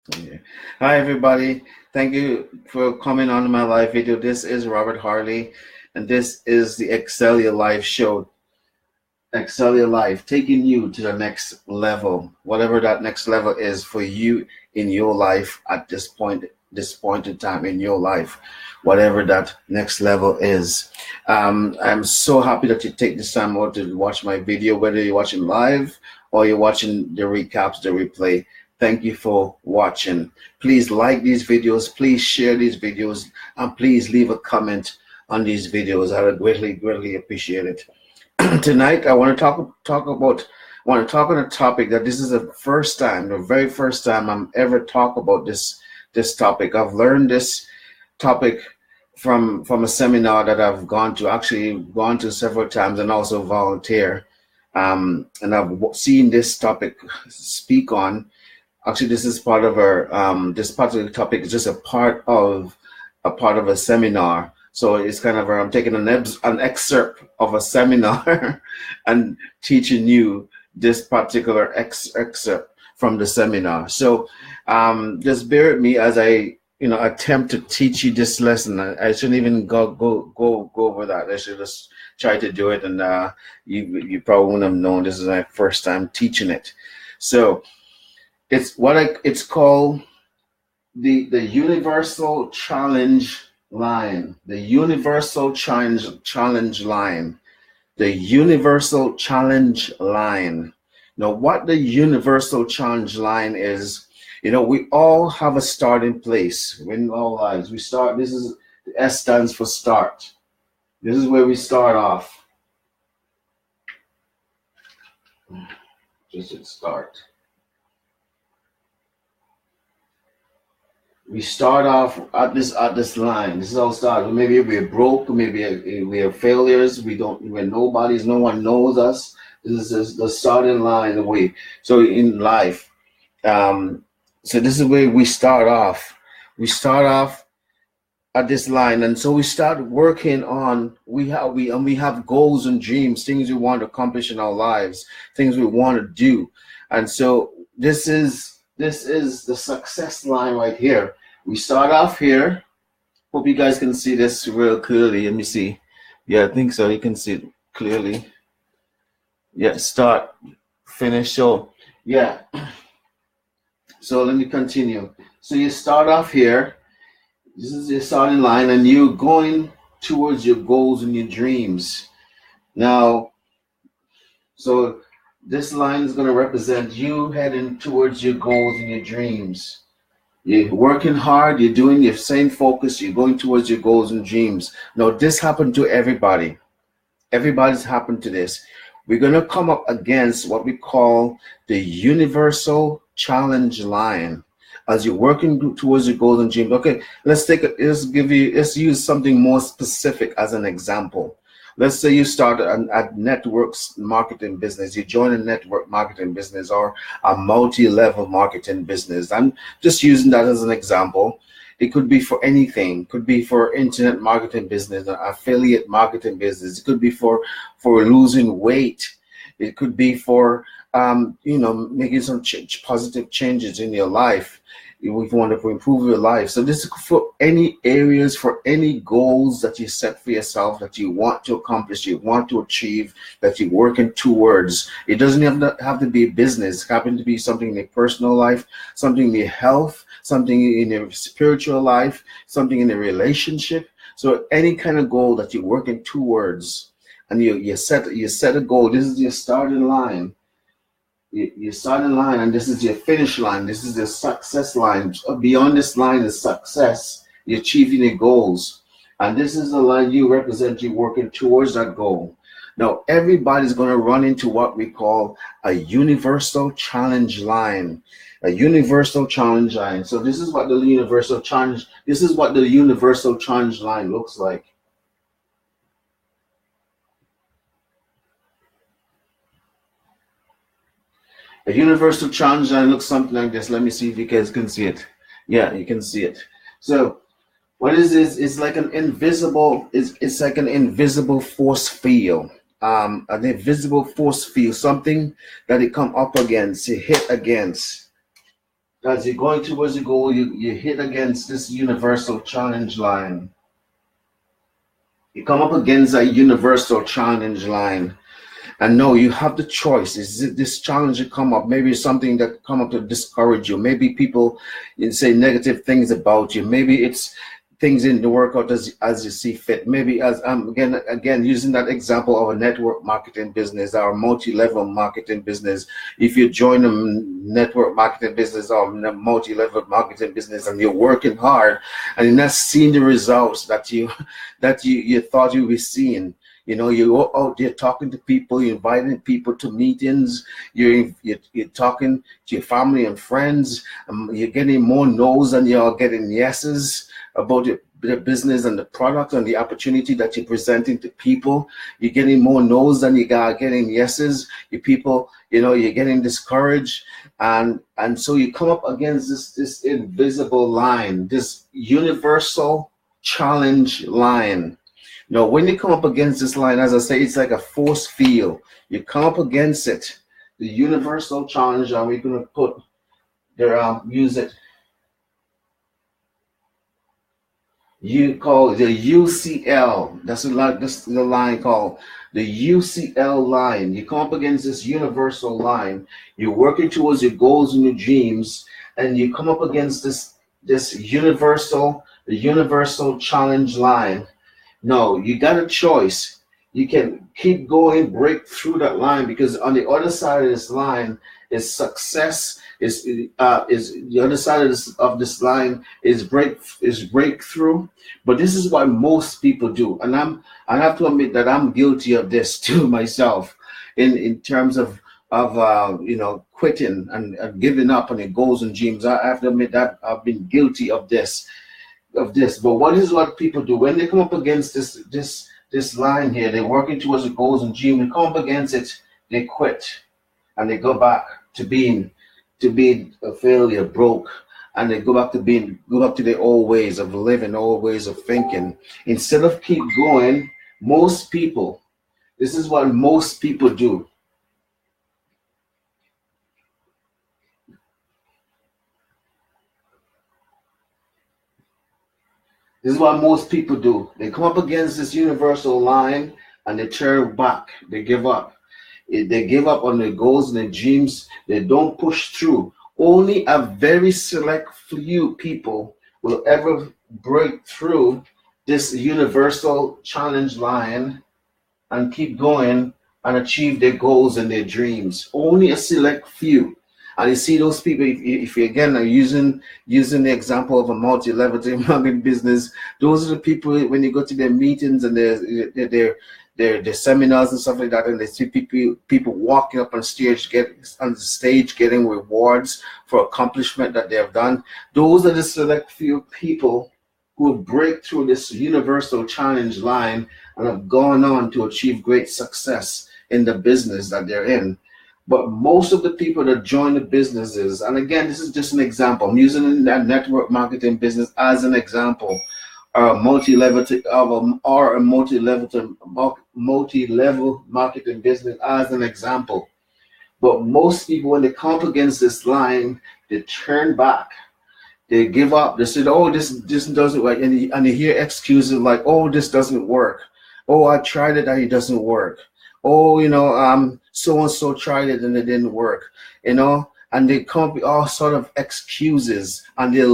Okay. Hi, everybody. Thank you for coming on to my live video. This is Robert Harley, and this is the Excel Your Life show. Excel Your Life, taking you to the next level, whatever that next level is for you in your life at this point in time in your life, whatever that next level is. I'm so happy that you take this time out to watch my video, whether you're watching live or you're watching the recaps, the replay. Thank you for watching. Please like these videos, please share these videos, and please leave a comment on these videos. I would greatly appreciate it. Tonight I want to talk on a topic that this is the very first time I'm ever talk about this topic. I've learned this topic from a seminar that I've gone to several times and also volunteer. And I've seen this topic speak on. Actually, this is part of this particular topic is just a part of a seminar. So it's kind of I'm taking an excerpt of a seminar and teaching you this particular excerpt from the seminar. So just bear with me as I attempt to teach you this lesson. I shouldn't even go over that. I should just try to do it, and you probably wouldn't have known this is my first time teaching it. So it's called the universal challenge line. The universal challenge line. The universal challenge line. Now, what the universal challenge line is, we all have a starting place in our lives. We start. This is the S stands for start. This is where we start off. Just start. We start off at this line. This is how it starts. Maybe we're broke. Maybe we are failures. No one knows us. This is the starting line. The way. So in life, so this is where we start off. We start off at this line, and so we start working on. We have goals and dreams, things we want to accomplish in our lives, things we want to do, and so this is the success line right here. We start off here. Hope you guys can see this real clearly. Let me see. Yeah, I think so. You can see it clearly. Yeah, start, finish. So, yeah. So let me continue. So you start off here. This is your starting line, and you're going towards your goals and your dreams. Now, so this line is going to represent you heading towards your goals and your dreams. You're working hard, you're doing your same focus, you're going towards your goals and dreams. Now, this happened to everybody. Everybody's happened to this. We're going to come up against what we call the universal challenge line as you're working towards your goals and dreams. Okay, let's use something more specific as an example. Let's say you start a networks marketing business. You join a network marketing business or a multi-level marketing business. I'm just using that as an example. It could be for anything. It could be for internet marketing business, or affiliate marketing business. It could be for losing weight. It could be for making some positive changes in your life. If you want to improve your life. So this is for any areas, for any goals that you set for yourself that you want to accomplish, you want to achieve, that you're working towards. It doesn't have to be business. It happens to be something in your personal life, something in your health, something in your spiritual life, something in a relationship. So any kind of goal that you're working towards, and you set a goal. This is your starting line. Your starting line, and this is your finish line. This is your success line. Beyond this line is success. You're achieving your goals, and this is the line you represent. You working towards that goal. Now, everybody's going to run into what we call a universal challenge line. A universal challenge line. So this is what the universal challenge. This is what the universal challenge line looks like. A universal challenge line looks something like this. Let me see if you guys can see it. Yeah, you can see it. So what is this? It's like an invisible, it's like an invisible force field. An invisible force field, something that it come up against, it hit against. As you're going towards the goal, you hit against this universal challenge line. You come up against a universal challenge line. And no, you have the choice. Is it this challenge that come up? Maybe it's something that come up to discourage you. Maybe people say negative things about you. Maybe it's things in the workout as you see fit. Maybe as again using that example of a network marketing business or multi-level marketing business. If you join a network marketing business or a multi-level marketing business and you're working hard and you're not seeing the results that you thought you were seeing. You know, you're out there talking to people, you're inviting people to meetings, you're talking to your family and friends, you're getting more no's than you're getting yeses about the business and the product and the opportunity that you're presenting to people. You're getting more no's than you are getting yeses. You're getting discouraged. And so you come up against this invisible line, this universal challenge line. Now, when you come up against this line, as I say, it's like a force field. You come up against it, the universal challenge, and we're going to put there, use it. You call it the UCL. That's the line called the UCL line. You come up against this universal line. You're working towards your goals and your dreams, and you come up against the universal challenge line. No, you got a choice. You can keep going, break through that line, because on the other side of this line is success. Is the other side of this line is breakthrough. But this is what most people do, and I have to admit that I'm guilty of this too myself, in terms of quitting and giving up on the goals and dreams. I have to admit that I've been guilty of this. But what people do when they come up against this line here? They're working towards the goals and dreams. They come up against it, they quit, and they go back to being a failure, broke, and they go back to their old ways of living, old ways of thinking. Instead of keep going, this is what most people do. This is what most people do. They come up against this universal line and they turn back. They give up. They give up on their goals and their dreams. They don't push through. Only a very select few people will ever break through this universal challenge line and keep going and achieve their goals and their dreams. Only a select few. And you see those people, if you again are using the example of a multi-level marketing business, those are the people when you go to their meetings and their seminars and stuff like that, and they see people walking up on stage, getting rewards for accomplishment that they have done. Those are the select few people who break through this universal challenge line and have gone on to achieve great success in the business that they're in. But most of the people that join the businesses, and again, this is just an example. I'm using that network marketing business as an example, or a multi-level marketing business as an example. But most people, when they come up against this line, they turn back. They give up. They said, "Oh, this doesn't work," and you hear excuses like, "Oh, this doesn't work. Oh, I tried it and it doesn't work. Oh, so and so tried it and it didn't work," and they come up with all sort of excuses, and they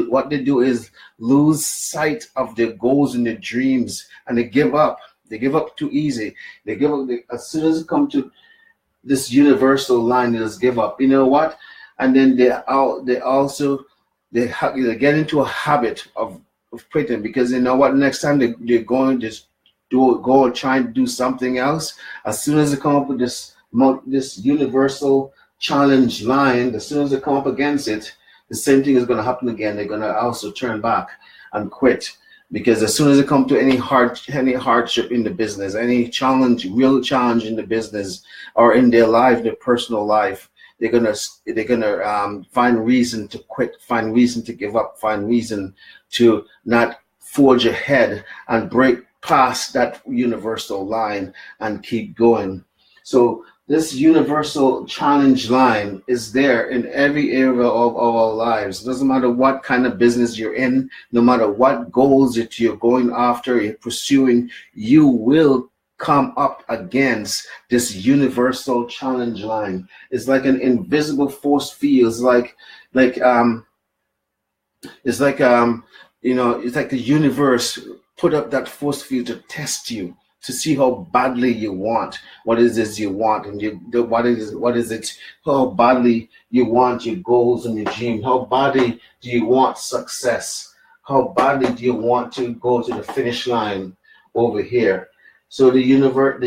what they do is lose sight of their goals and their dreams, and they give up. They give up too easy. They give up as soon as it comes to this universal line. They just give up. You know what? And then they get into a habit of quitting, because you know what? Next time they're going to go and try and do something else. As soon as they come up with this universal challenge line, as soon as they come up against it, the same thing is going to happen again. They're going to also turn back and quit, because as soon as they come to any hardship in the business, any real challenge in the business or in their life, their personal life, they're gonna find reason to quit, find reason to give up, find reason to not forge ahead and break past that universal line and keep going. So this universal challenge line is there in every area of our lives. Doesn't matter what kind of business you're in, no matter what goals that you're going after, you're pursuing, you will come up against this universal challenge line. It's like an invisible force field. Like it's like it's like the universe put up that force field to test you, to see how badly you want what is this you want, and what is it, how badly you want your goals and your dream, how badly do you want success, how badly do you want to go to the finish line over here. So the universe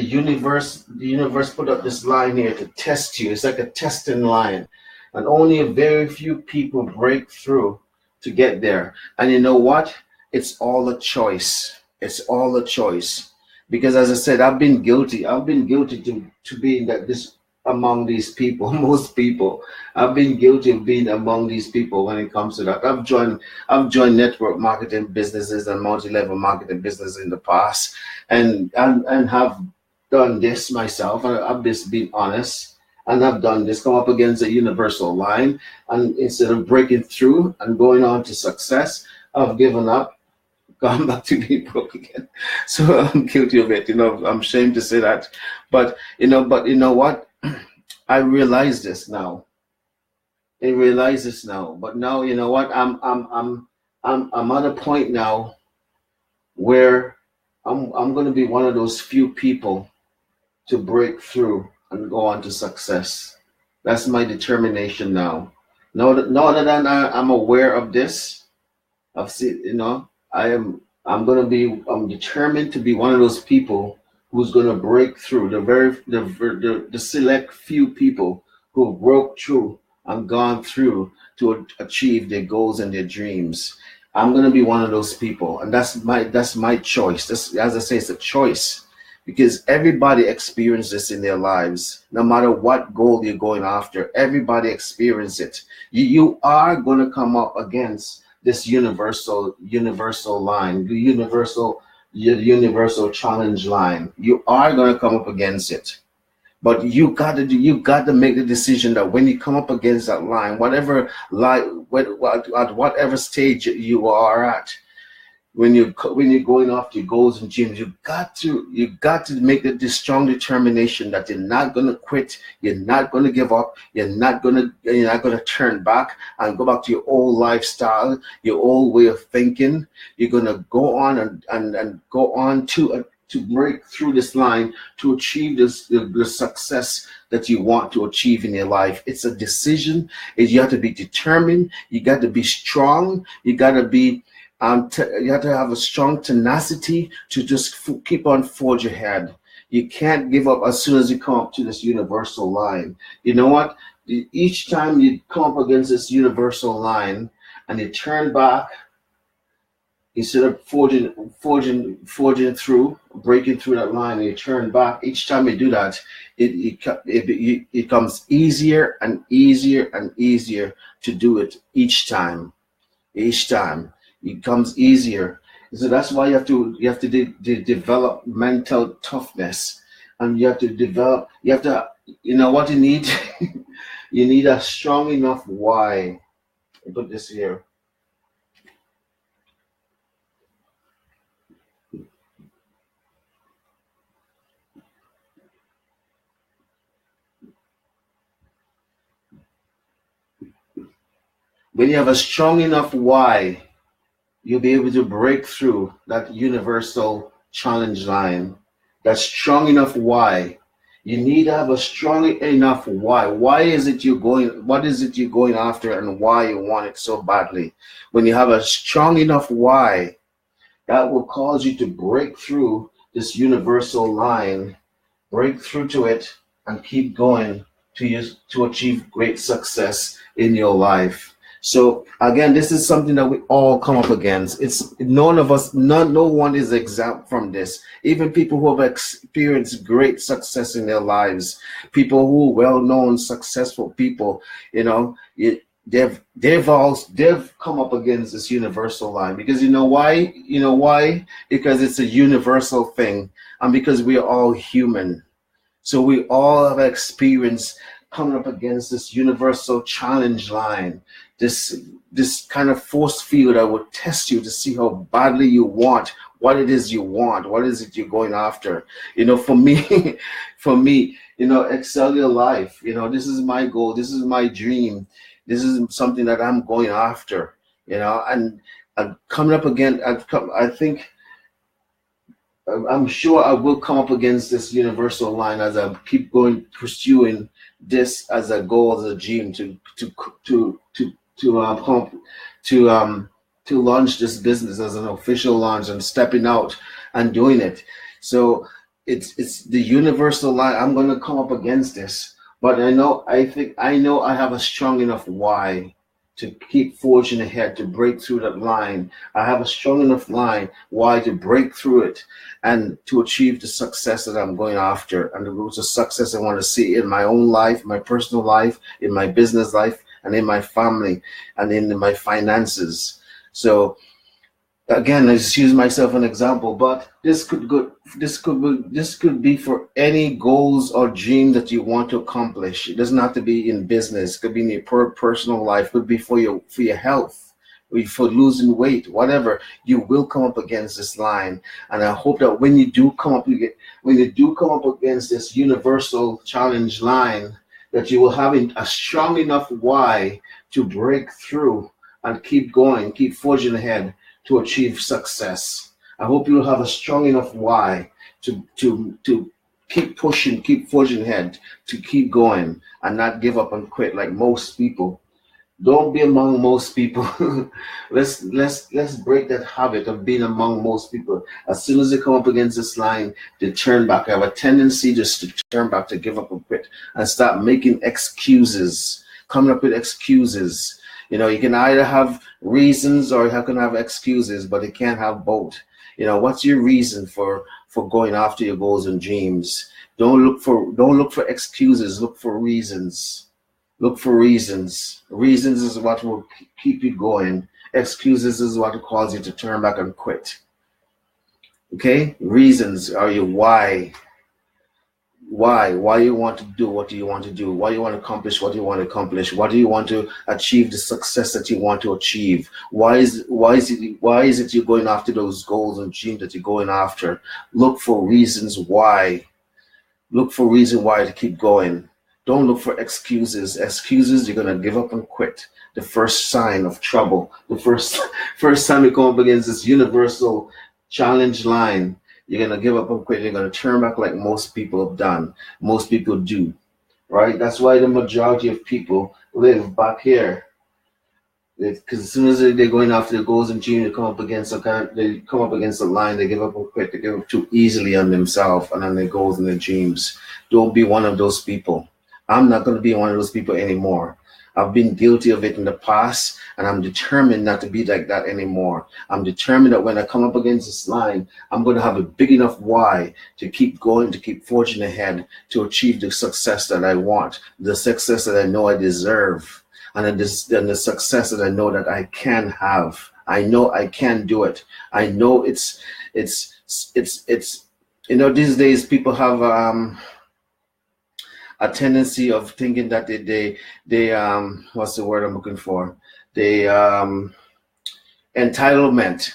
put up this line here to test you. It's like a testing line, and only a very few people break through to get there. And you know what? It's all a choice. It's all a choice. Because as I said, I've been guilty. I've been guilty to being that this among these people, most people. I've been guilty of being among these people when it comes to that. I've joined network marketing businesses and multi-level marketing business in the past, and have done this myself. And I've just been honest. And I've done this, come up against a universal line, and instead of breaking through and going on to success, I've given up, gone back to being broke again. So I'm guilty of it. I'm ashamed to say that, but you know what? I realize this now. I realize this now. But now, you know what? I'm at a point now where I'm going to be one of those few people to break through and go on to success. That's my determination now. Now that I'm aware of this, I've seen, I'm determined to be one of those people who's going to break through, the select few people who broke through and gone through to achieve their goals and their dreams. I'm going to be one of those people, and that's my choice. As I say, it's a choice, because everybody experiences this in their lives. No matter what goal you're going after, everybody experiences it. You are going to come up against this universal line, the universal challenge line. You are going to come up against it. But you got to make the decision that when you come up against that line, at whatever stage you are at, when you're going after your goals and dreams, you got to make this strong determination that you're not going to quit, you're not going to give up, you're not going to turn back and go back to your old lifestyle, your old way of thinking. You're going to go on and go on to break through this line to achieve the success that you want to achieve in your life. It's a decision. You have to be determined. You got to be strong. You got to be you have to have a strong tenacity to just keep on forge ahead. You can't give up as soon as you come up to this universal line. You know what? Each time you come up against this universal line and you turn back, instead of forging through, breaking through that line, and you turn back, each time you do that, it becomes easier and easier and easier to do it each time. Each time it becomes easier. So that's why you have to develop mental toughness, and you know what you need? You need a strong enough why. I put this here. When you have a strong enough why, you'll be able to break through that universal challenge line. That strong enough why. You need to have a strong enough why. What is it you're going after, and why you want it so badly? When you have a strong enough why, that will cause you to break through this universal line, break through to it, and keep going to achieve great success in your life. So again, this is something that we all come up against. It's none of us, no one is exempt from this. Even people who have experienced great success in their lives, people who are well-known, successful people, they've come up against this universal line. Because you know why? Because it's a universal thing, and because we are all human. So we all have experienced coming up against this universal challenge line, this kind of force field that will test you to see how badly you want what it is you want, what is it you're going after. For me, for me, excel your life. This is my goal. This is my dream. This is something that I'm going after. And coming up again, I think I'm sure I will come up against this universal line as I keep going pursuing this as a goal, as a dream to launch this business as an official launch and stepping out and doing it. So it's the universal line. I'm going to come up against this, but I know I have a strong enough why to keep forging ahead, to break through that line. I have a strong enough line why to break through it and to achieve the success that I'm going after, and the success I want to see in my own life, my personal life, in my business life, and in my family, and in my finances. So again, I just use myself an example, but this could be for any goals or dream that you want to accomplish. It doesn't have to be in business. It could be in your personal life. It could be for your health, for losing weight, whatever. You will come up against this line, and I hope that when you do come up against this universal challenge line, that you will have a strong enough why to break through and keep going, keep forging ahead to achieve success. I hope you'll have a strong enough why to keep pushing, keep forging ahead, to keep going and not give up and quit like most people. Don't be among most people. Let's break that habit of being among most people. As soon as they come up against this line, they turn back. I have a tendency just to turn back, to give up and quit, and start making excuses, coming up with excuses. You can either have reasons or you can have excuses, but you can't have both. What's your reason for going after your goals and dreams? Don't look for excuses. Look for reasons. Look for reasons. Reasons is what will keep you going. Excuses is what will cause you to turn back and quit. Okay? Reasons are your why. Why you want to do what you want to do, why you want to accomplish what you want to accomplish, why do you want to achieve the success that you want to achieve, why is it you're going after those goals and dreams that you're going after. Look for reasons why. Look for reason why to keep going. Don't look for excuses. You're going to give up and quit. The first sign of trouble, the first time you come up against this universal challenge line, you're going to give up and quit. You're going to turn back like most people have done. Most people do, right? That's why the majority of people live back here. Because as soon as they're going after the goals and dreams, they come up against the line, they give up and quit. They give up too easily on themselves and on their goals and their dreams. Don't be one of those people. I'm not going to be one of those people anymore. I've been guilty of it in the past, and I'm determined not to be like that anymore. I'm determined that when I come up against this line, I'm going to have a big enough why to keep going, to keep forging ahead, to achieve the success that I want, the success that I know I deserve, and the success that I know that I can have. I know I can do it. I know it's these days people have a tendency of thinking that they what's the word I'm looking for? Entitlement.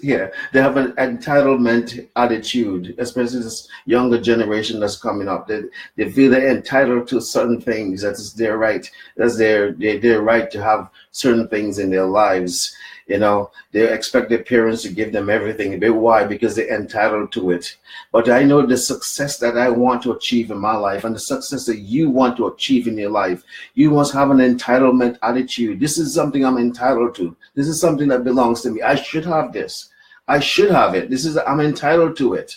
Yeah, they have an entitlement attitude, especially this younger generation that's coming up. They feel they're entitled to certain things. That's their right. That's their right to have certain things in their lives. They expect their parents to give them everything. Why? Because they're entitled to it. But I know the success that I want to achieve in my life, and the success that you want to achieve in your life, you must have an entitlement attitude. This is something I'm entitled to. This is something that belongs to me. I should have this. I should have it. I'm entitled to it.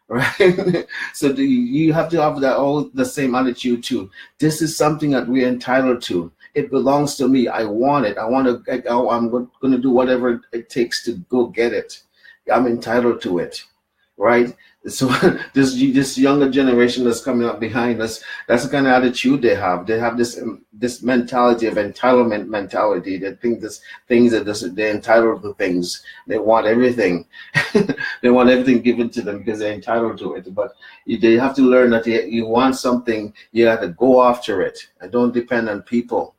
Right? So you have to have the same attitude too. This is something that we're entitled to. It belongs to me. I want it. I'm going to do whatever it takes to go get it. I'm entitled to it, right? So this younger generation that's coming up behind us, that's the kind of attitude they have. They have this mentality of entitlement mentality. They think this things that they're entitled to things. They want everything. They want everything given to them because they're entitled to it. But they have to learn that you want something, you have to go after it and don't depend on people.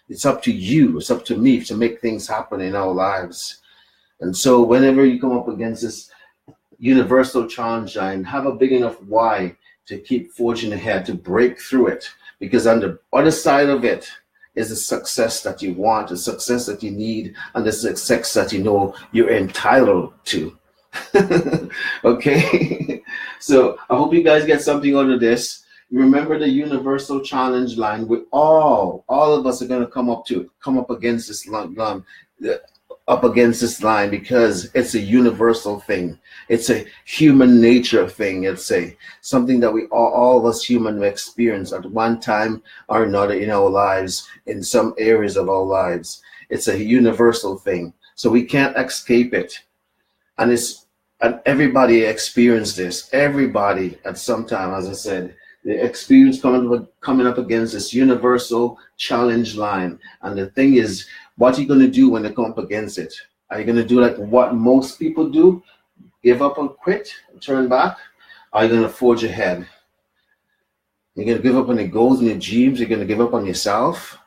It's up to you. It's up to me to make things happen in our lives. And so whenever you come up against this universal challenge line, have a big enough why to keep forging ahead, to break through it, because on the other side of it is the success that you want, the success that you need, and the success that you know you're entitled to. Okay. So I hope you guys get something out of this. Remember the universal challenge line. We all of us are going to come up against this line because it's a universal thing. It's a human nature thing. It's something that we all of us human experience at one time or another in our lives, in some areas of our lives. It's a universal thing. So we can't escape it. And everybody experienced this. Everybody at some time, as I said, the experience coming up against this universal challenge line. And the thing is, what are you going to do when they come up against it? Are you going to do like what most people do? Give up and quit and turn back? Are you going to forge ahead? You're going to give up on your goals and your dreams? You're going to give up on yourself?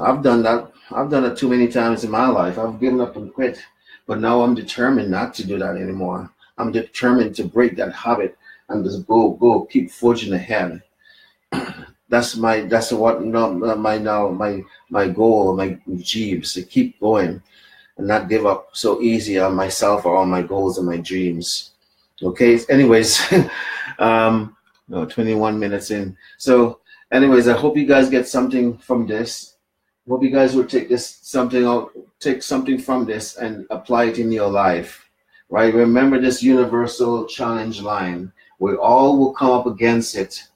I've done that. I've done it too many times in my life. I've given up and quit. But now I'm determined not to do that anymore. I'm determined to break that habit and just go, keep forging ahead. That's my goal, my dreams, to keep going and not give up so easy on myself or on my goals and my dreams. Okay. Anyways, 21 minutes in. So anyways, I hope you guys get something from this. Hope you guys will take something from this and apply it in your life. Right? Remember this universal challenge line. We all will come up against it.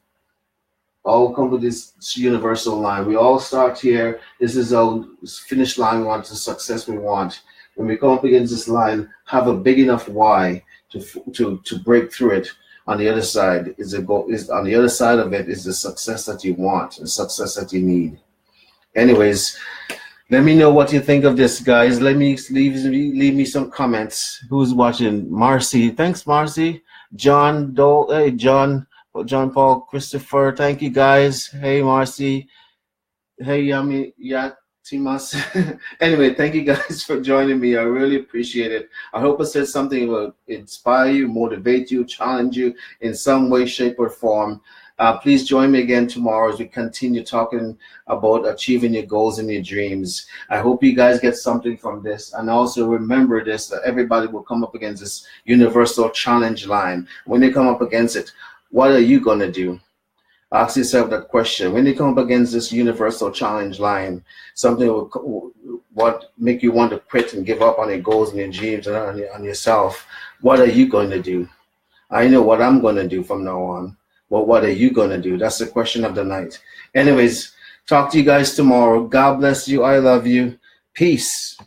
All come with this universal line. We all start here. This is our finish line we want, the success we want. When we come up against this line, have a big enough why to break through it. On the other side on the other side of it is the success that you want, the success that you need. Anyways, let me know what you think of this, guys. Let me leave me some comments. Who's watching? Marcy. Thanks, Marcy. John Dole. Hey, John Paul, Christopher. Thank you, guys. Hey, Marcy. Hey, Yami. Yeah, Timas. Anyway, thank you guys for joining me. I really appreciate it. I hope I said something that will inspire you, motivate you, challenge you in some way, shape, or form. Please join me again tomorrow as we continue talking about achieving your goals and your dreams. I hope you guys get something from this. And also remember this, that everybody will come up against this universal challenge line. When they come up against it, what are you going to do? Ask yourself that question. When you come up against this universal challenge line, something what make you want to quit and give up on your goals and your dreams and on yourself, what are you going to do? I know what I'm going to do from now on. Well, what are you going to do? That's the question of the night. Anyways, talk to you guys tomorrow. God bless you. I love you. Peace.